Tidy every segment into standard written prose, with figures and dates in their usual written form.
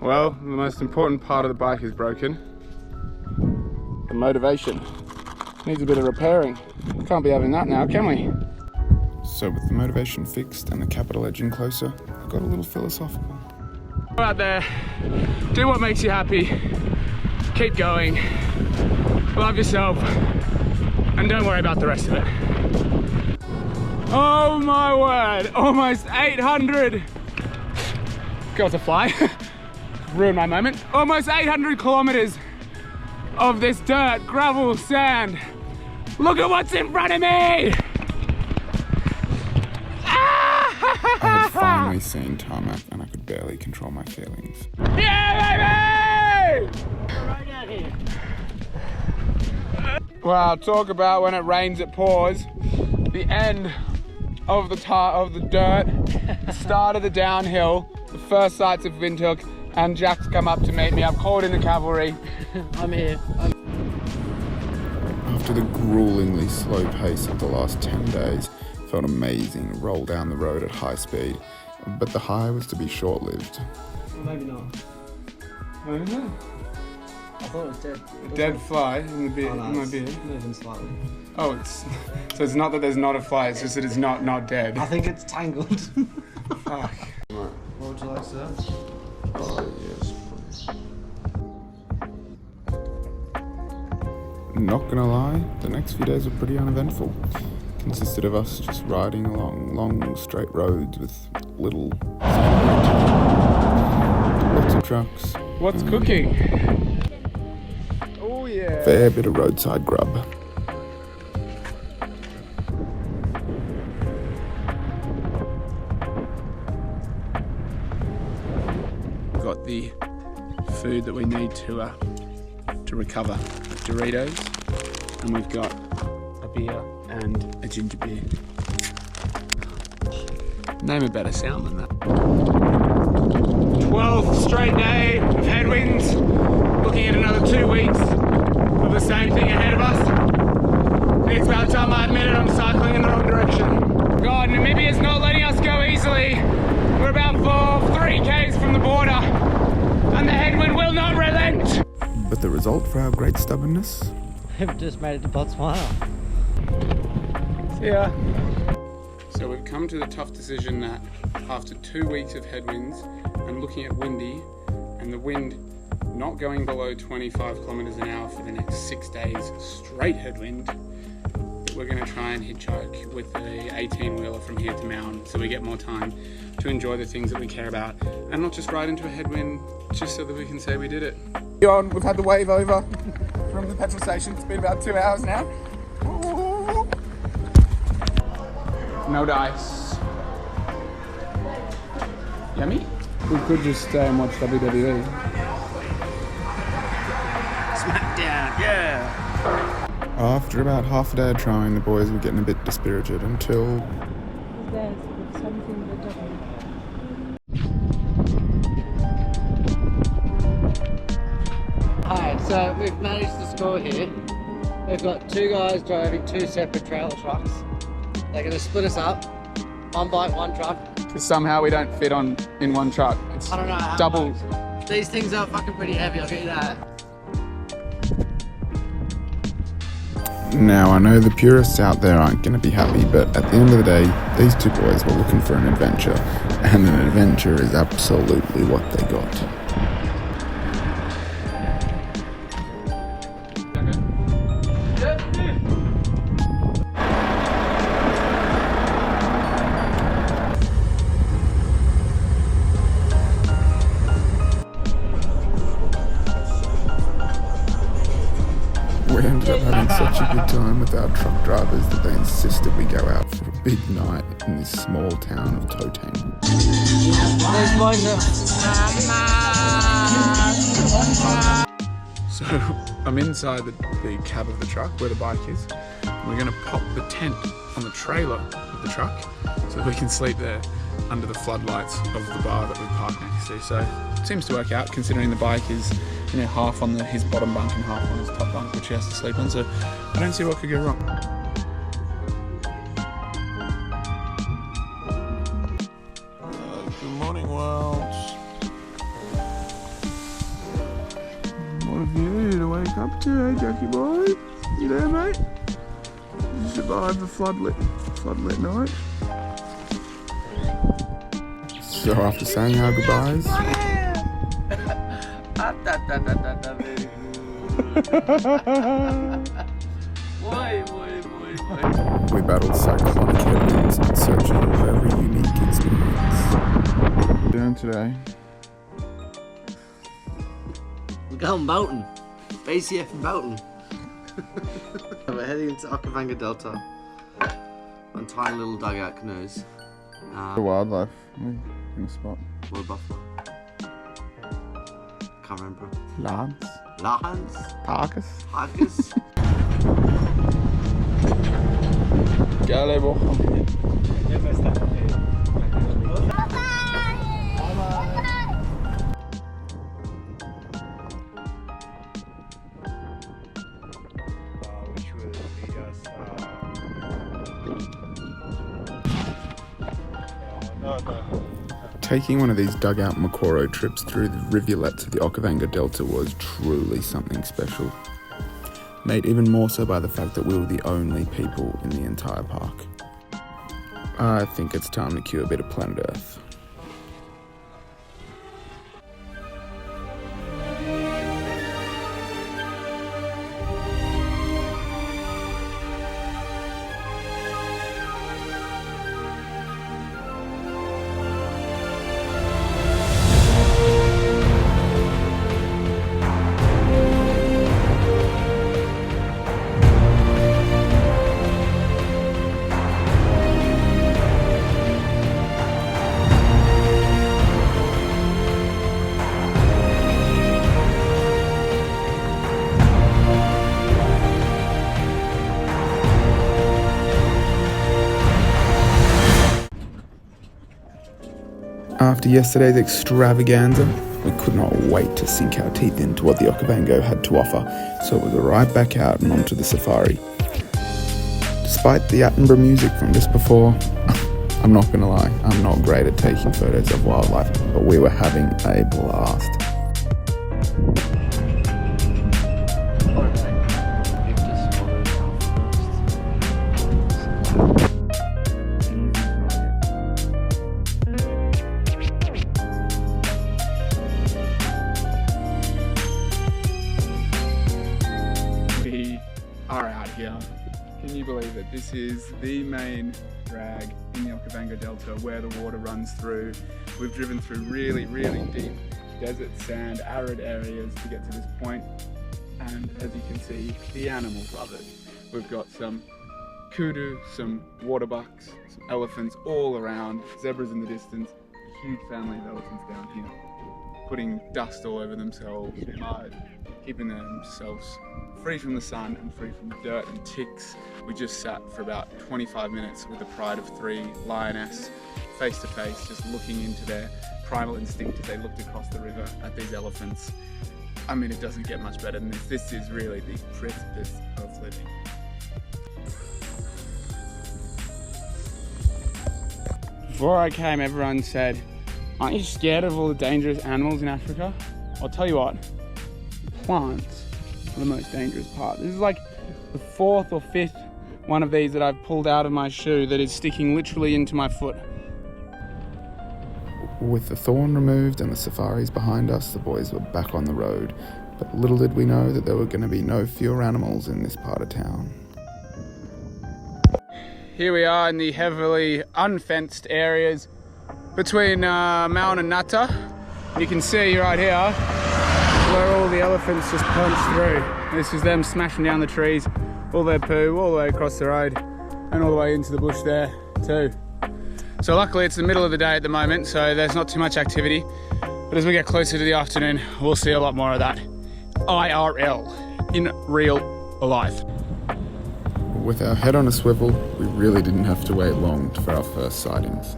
Well, the most important part of the bike is broken. The motivation. Needs a bit of repairing. Can't be having that now, can we? So with the motivation fixed and the capital edging closer, I got a little philosophical. Go out there, do what makes you happy, keep going, love yourself, and don't worry about the rest of it. Oh my word, almost 800. Got to fly. Ruined my moment. Almost 800 kilometers of this dirt, gravel, sand. Look at what's in front of me! I had finally seen tarmac and I could barely control my feelings. Yeah, baby! Right out here. Wow, talk about when it rains it pours. The end of the dirt, the start of the downhill, the first sights of Windhoek, and Jack's come up to meet me. I've called in the cavalry. I'm here. After the gruelingly slow pace of the last 10 days, it felt amazing to roll down the road at high speed, but the high was to be short-lived. Well, maybe not. I don't know. I thought it was dead. A dead fly in the beard. Oh, no, in my it's beard. moving slightly. Oh, so it's not that there's not a fly, it's just that it's not dead. I think it's tangled. Fuck. What would you like, sir? Oh, yes, please. Not gonna lie, the next few days were pretty uneventful. Consisted of us just riding along long straight roads with little lots of trucks. What's cooking? Oh yeah. Fair bit of roadside grub. Got the food that we need to recover. Doritos, and we've got a beer and a ginger beer. Name a better sound than that. 12th straight day of headwinds. Looking at another 2 weeks of the same thing ahead of us. It's about time I admit it, I'm cycling in the wrong direction. God, Namibia's not letting us go easily. We're about 3 k's from the border, and the headwind will not relent. But the result for our great stubbornness? We've just made it to Botswana. See ya. So we've come to the tough decision that after 2 weeks of headwinds and looking at windy and the wind not going below 25 kilometers an hour for the next 6 days straight headwind, we're going to try and hitchhike with a 18-wheeler from here to Mountain so we get more time to enjoy the things that we care about and not just ride into a headwind just so that we can say we did it. We've had the wave over from the petrol station. It's been about 2 hours now. No dice. Yummy? We could just stay and watch WWE. Smackdown, yeah! After about half a day of trying, the boys were getting a bit dispirited until... There's something that doesn't. Alright, so we've managed to score here. We've got 2 guys driving 2 separate trailer trucks. They're going to split us up. 1 bike, 1 truck. Because somehow we don't fit in one truck. It's I don't know how double. much. These things are fucking pretty heavy, I'll get you that. Now, I know the purists out there aren't going to be happy, but at the end of the day, these 2 boys were looking for an adventure, and an adventure is absolutely what they got. We ended up having such a good time with our truck drivers that they insisted we go out for a big night in this small town of Toteng. These boys So I'm inside the cab of the truck where the bike is. And we're going to pop the tent on the trailer of the truck so that we can sleep there under the floodlights of the bar that we parked next to. So it seems to work out considering the bike is, you know, half on his bottom bunk and half on his top bunk, which he has to sleep on. So I don't see what could go wrong. Good morning, world. Hey, Jackie boy. You there, mate? You survived the floodlit night. So after saying our goodbyes, we battled cyclonic headwinds in search of a very unique experience. Doing today. We're going boating. BCF boating. We're heading into Okavango Delta on tiny little dugout canoes. The wildlife in a spot. What buffalo? Can't remember. Lions. Lions? Parkas. Parkas? Gale bocha. Taking one of these dugout Makoro trips through the rivulets of the Okavango Delta was truly something special. Made even more so by the fact that we were the only people in the entire park. I think it's time to cue a bit of planet Earth. After yesterday's extravaganza, we could not wait to sink our teeth into what the Okavango had to offer, so it was right back out and onto the safari. Despite the Attenborough music from just before, I'm not gonna lie, I'm not great at taking photos of wildlife, but we were having a blast. Are out here. Can you believe it? This is the main drag in the Okavango Delta where the water runs through. We've driven through really deep desert, sand, arid areas to get to this point, and as you can see, the animals love it. We've got some kudu, some water bucks, some elephants all around, zebras in the distance, a huge family of elephants down here, putting dust all over themselves, mud, keeping themselves free from the sun and free from dirt and ticks. We just sat for about 25 minutes with the pride of 3 lioness, face to face, just looking into their primal instinct as they looked across the river at these elephants. I mean, it doesn't get much better than this. This is really the precipice of living. Before I came, everyone said, "Aren't you scared of all the dangerous animals in Africa?" I'll tell you what, plants are the most dangerous part. This is like the 4th or 5th one of these that I've pulled out of my shoe that is sticking literally into my foot. With the thorn removed and the safaris behind us, the boys were back on the road. But little did we know that there were going to be no fewer animals in this part of town. Here we are in the heavily unfenced areas between Maun and Nata. You can see right here where all the elephants just punched through. This is them smashing down the trees, all their poo, all the way across the road and all the way into the bush there too. So luckily it's the middle of the day at the moment, so there's not too much activity. But as we get closer to the afternoon, we'll see a lot more of that IRL, in real life. With our head on a swivel, we really didn't have to wait long for our first sightings.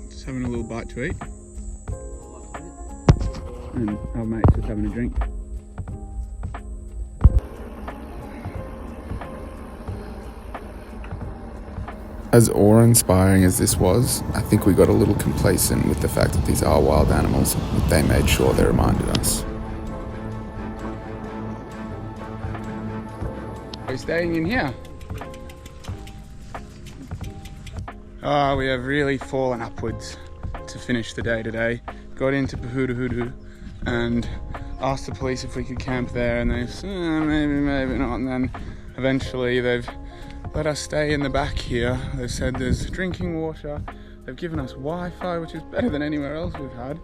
Just having a little bite to eat. And our mate's just having a drink. As awe-inspiring as this was, I think we got a little complacent with the fact that these are wild animals, but they made sure they reminded us. We're staying in here. Oh, we have really fallen upwards to finish the day today. Got into Puhuduhudu and asked the police if we could camp there, and they said, maybe not, and then eventually they've let us stay in the back here. They've said there's drinking water, they've given us Wi-Fi, which is better than anywhere else we've had,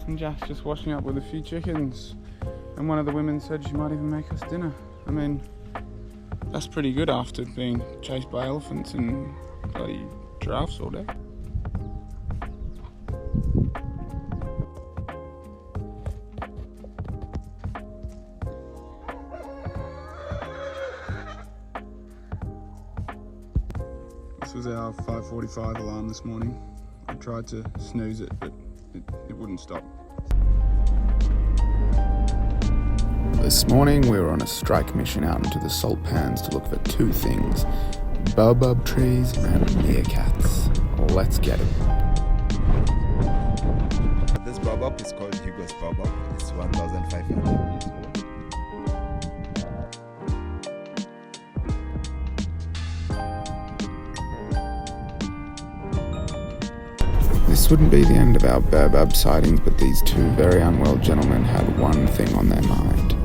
and Jack's just washing up with a few chickens, and one of the women said she might even make us dinner. I mean, that's pretty good after being chased by elephants and bloody giraffes all day. This was our 5:45 alarm this morning. I tried to snooze it, but it wouldn't stop. This morning we were on a strike mission out into the salt pans to look for two things: baobab trees and meerkats. Let's get it. This baobab is called Hugo's baobab. It's 1,500 years old. This wouldn't be the end of our baobab sightings, but these two very unwell gentlemen had one thing on their mind: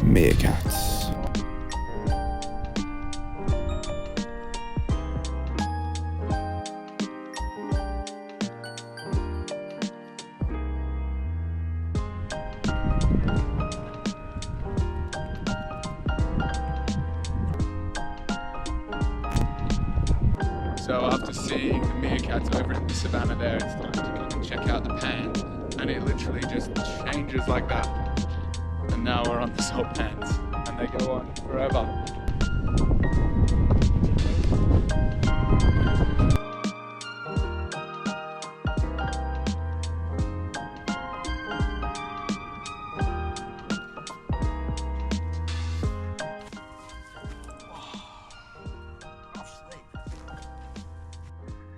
meerkats. So after seeing the meerkats over in the savannah there, it's time to come and check out the pan, and it literally just changes like that. And now we're on the salt pans, and they go on forever.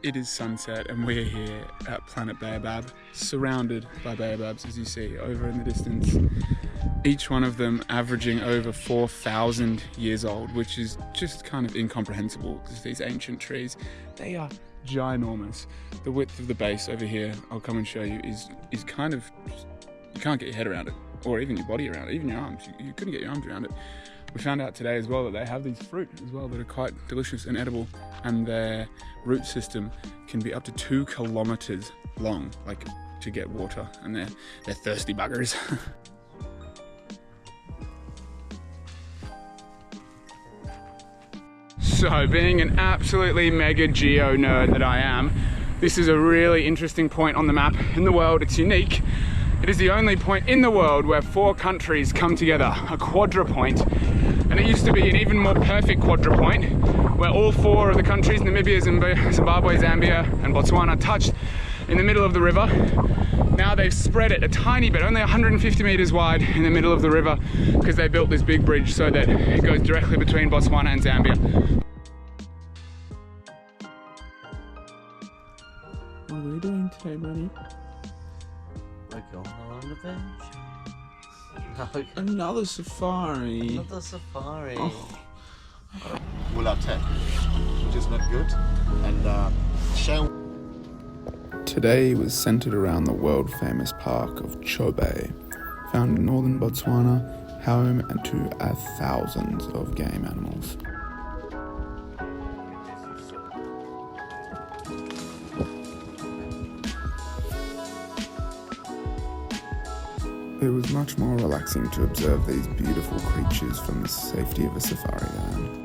It is sunset and we're here at Planet Baobab, surrounded by baobabs, as you see over in the distance. Each one of them averaging over 4,000 years old, which is just kind of incomprehensible because these ancient trees, they are ginormous. The width of the base over here, I'll come and show you, is kind of, you can't get your head around it, or even your body around it, even your arms. You couldn't get your arms around it. We found out today as well that they have these fruit as well that are quite delicious and edible, and their root system can be up to 2 kilometers long, like to get water, and they're thirsty buggers. So, being an absolutely mega geo nerd that I am, this is a really interesting point on the map in the world. It's unique. It is the only point in the world where 4 countries come together, a quadrupoint. And it used to be an even more perfect quadrupoint, where all 4 of the countries, Namibia, Zimbabwe, Zambia, and Botswana, touched in the middle of the river. Now they've spread it a tiny bit, only 150 meters wide in the middle of the river, because they built this big bridge so that it goes directly between Botswana and Zambia. What are we doing today, buddy? We're going on an adventure. Another safari. Another safari. Oh. All our tech, which is not good. And Today was centered around the world-famous park of Chobe, found in northern Botswana, home to thousands of game animals. It was much more relaxing to observe these beautiful creatures from the safety of a safari van.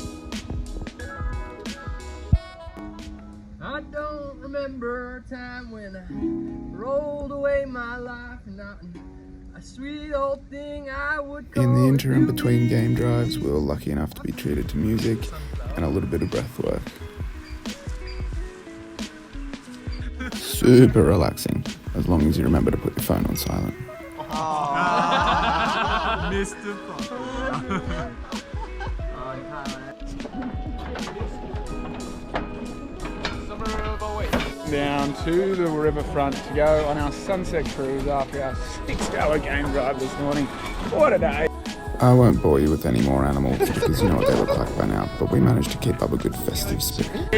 I don't remember a time when I rolled away my life, not a sweet old thing I would call. In the interim between game drives, we were lucky enough to be treated to music and a little bit of breath work. Super relaxing, as long as you remember to put your phone on silent. missed the down to the riverfront to go on our sunset cruise after our 6-hour game drive this morning. What a day! I won't bore you with any more animals because you know what they look like by now, but we managed to keep up a good festive spirit.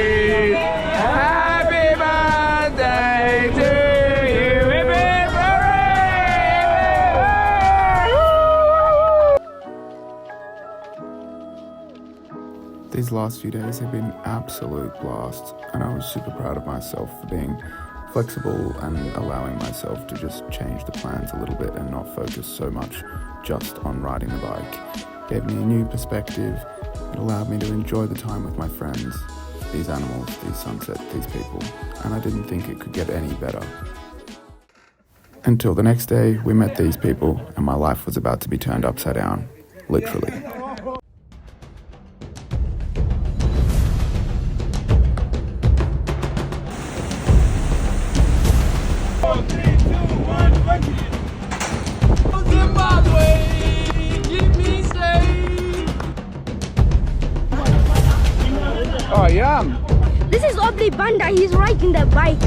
Happy birthday to you! These last few days have been absolute blasts, and I was super proud of myself for being flexible and allowing myself to just change the plans a little bit and not focus so much just on riding the bike. It gave me a new perspective. It allowed me to enjoy the time with my friends, these animals, these sunsets, these people, and I didn't think it could get any better. Until the next day, we met these people, and my life was about to be turned upside down, literally. Oh, yum! This is Obli Banda, he's riding the bike.